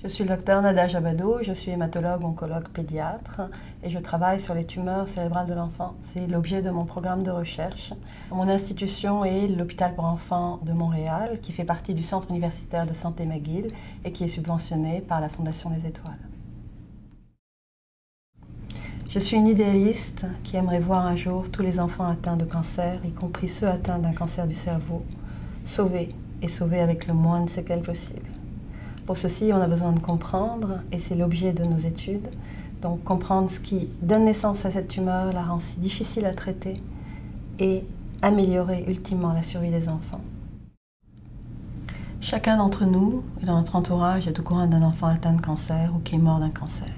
Je suis le docteur Nada Jabado, je suis hématologue, oncologue pédiatre et je travaille sur les tumeurs cérébrales de l'enfant. C'est l'objet de mon programme de recherche. Mon institution est l'hôpital pour enfants de Montréal, qui fait partie du Centre universitaire de santé McGill et qui est subventionné par la Fondation des Étoiles. Je suis une idéaliste qui aimerait voir un jour tous les enfants atteints de cancer, y compris ceux atteints d'un cancer du cerveau, sauvés et sauvés avec le moins de séquelles possible. Pour ceci, on a besoin de comprendre, et c'est l'objet de nos études, donc comprendre ce qui donne naissance à cette tumeur, la rend si difficile à traiter, et améliorer ultimement la survie des enfants. Chacun d'entre nous et dans notre entourage est au courant d'un enfant atteint de cancer ou qui est mort d'un cancer.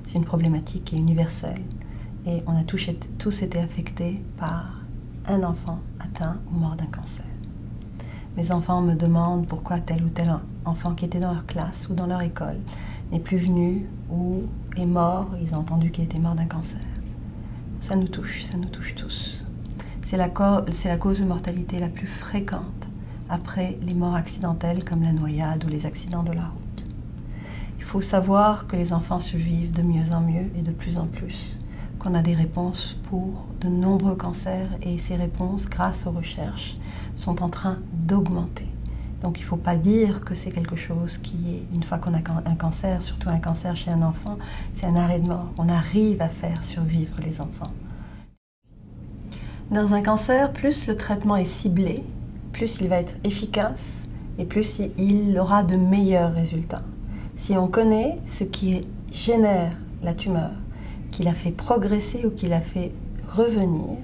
C'est une problématique qui est universelle, et on a tous été affectés par un enfant atteint ou mort d'un cancer. Mes enfants me demandent pourquoi tel ou tel enfant qui était dans leur classe ou dans leur école n'est plus venu ou est mort. Ils ont entendu qu'il était mort d'un cancer. Ça nous touche tous. C'est la cause de mortalité la plus fréquente après les morts accidentelles comme la noyade ou les accidents de la route. Il faut savoir que les enfants survivent de mieux en mieux et de plus en plus, qu'on a des réponses pour de nombreux cancers et ces réponses, grâce aux recherches, sont en train d'augmenter. Donc il ne faut pas dire que c'est quelque chose qui est, une fois qu'on a un cancer, surtout un cancer chez un enfant, c'est un arrêt de mort. On arrive à faire survivre les enfants. Dans un cancer, plus le traitement est ciblé, plus il va être efficace et plus il aura de meilleurs résultats. Si on connaît ce qui génère la tumeur, qui la fait progresser ou qui la fait revenir,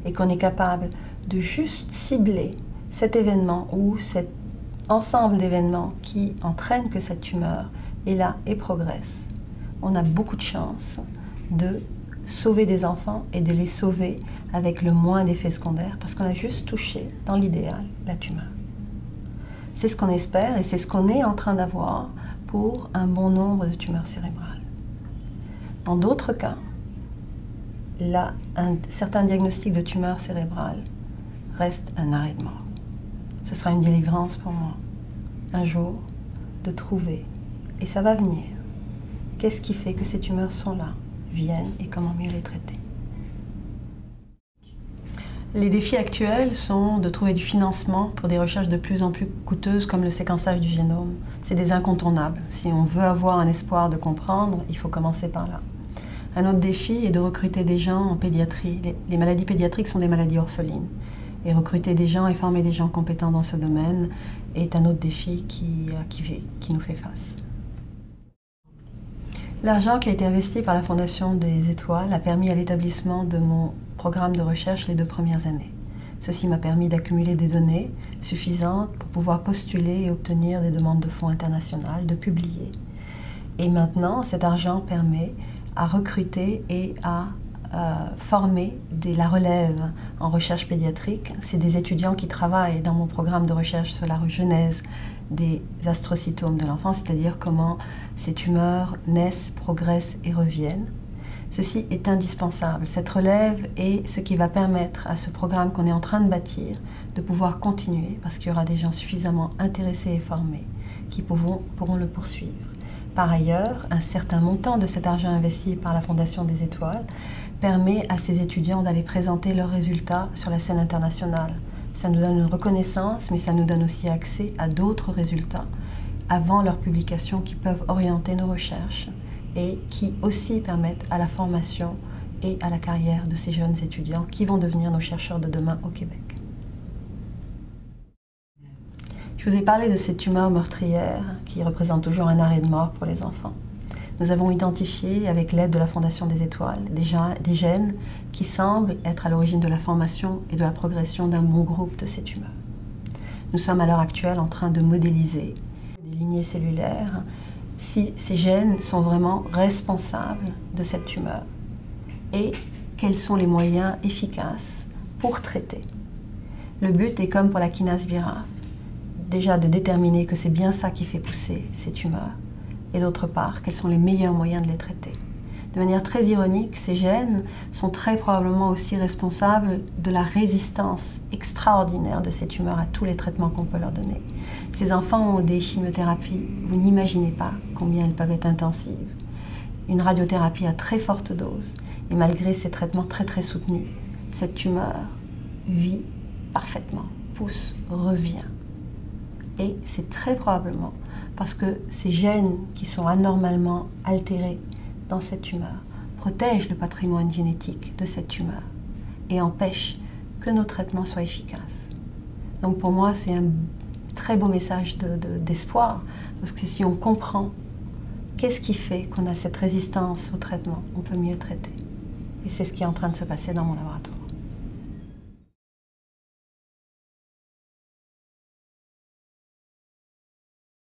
et qu'on est capable de juste cibler cet événement ou cet ensemble d'événements qui entraînent que cette tumeur est là et progresse, on a beaucoup de chances de sauver des enfants et de les sauver avec le moins d'effets secondaires parce qu'on a juste touché, dans l'idéal, la tumeur. C'est ce qu'on espère et c'est ce qu'on est en train d'avoir pour un bon nombre de tumeurs cérébrales. Dans d'autres cas, un certain diagnostic de tumeur cérébrale reste un arrêt de mort. Ce sera une délivrance pour moi, un jour, de trouver, et ça va venir, qu'est-ce qui fait que ces tumeurs sont là, viennent et comment mieux les traiter. Les défis actuels sont de trouver du financement pour des recherches de plus en plus coûteuses comme le séquençage du génome. C'est des incontournables. Si on veut avoir un espoir de comprendre, il faut commencer par là. Un autre défi est de recruter des gens en pédiatrie. Les maladies pédiatriques sont des maladies orphelines. Et recruter des gens et former des gens compétents dans ce domaine est un autre défi qui nous fait face. L'argent qui a été investi par la Fondation des Étoiles a permis à l'établissement de mon programme de recherche les 2 premières années. Ceci m'a permis d'accumuler des données suffisantes pour pouvoir postuler et obtenir des demandes de fonds internationaux, de publier. Et maintenant, cet argent permet à recruter et à former la relève en recherche pédiatrique. C'est des étudiants qui travaillent dans mon programme de recherche sur la genèse des astrocytomes de l'enfant, c'est-à-dire comment ces tumeurs naissent, progressent et reviennent. Ceci est indispensable. Cette relève est ce qui va permettre à ce programme qu'on est en train de bâtir de pouvoir continuer parce qu'il y aura des gens suffisamment intéressés et formés qui pourront le poursuivre. Par ailleurs, un certain montant de cet argent investi par la Fondation des Étoiles permet à ces étudiants d'aller présenter leurs résultats sur la scène internationale. Ça nous donne une reconnaissance, mais ça nous donne aussi accès à d'autres résultats avant leur publication qui peuvent orienter nos recherches et qui aussi permettent à la formation et à la carrière de ces jeunes étudiants qui vont devenir nos chercheurs de demain au Québec. Je vous ai parlé de ces tumeurs meurtrières qui représentent toujours un arrêt de mort pour les enfants. Nous avons identifié, avec l'aide de la Fondation des Étoiles, des gènes qui semblent être à l'origine de la formation et de la progression d'un bon groupe de ces tumeurs. Nous sommes à l'heure actuelle en train de modéliser des lignées cellulaires si ces gènes sont vraiment responsables de cette tumeur et quels sont les moyens efficaces pour traiter. Le but est comme pour la kinase virale, déjà de déterminer que c'est bien ça qui fait pousser ces tumeurs et d'autre part, quels sont les meilleurs moyens de les traiter. De manière très ironique, ces gènes sont très probablement aussi responsables de la résistance extraordinaire de ces tumeurs à tous les traitements qu'on peut leur donner. Ces enfants ont des chimiothérapies, vous n'imaginez pas combien elles peuvent être intensives. Une radiothérapie à très forte dose, et malgré ces traitements très très soutenus, cette tumeur vit parfaitement, pousse, revient. Et c'est très probablement parce que ces gènes qui sont anormalement altérés dans cette tumeur protègent le patrimoine génétique de cette tumeur et empêchent que nos traitements soient efficaces. Donc pour moi, c'est un très beau message d'espoir, parce que si on comprend qu'est-ce qui fait qu'on a cette résistance au traitement, on peut mieux traiter. Et c'est ce qui est en train de se passer dans mon laboratoire.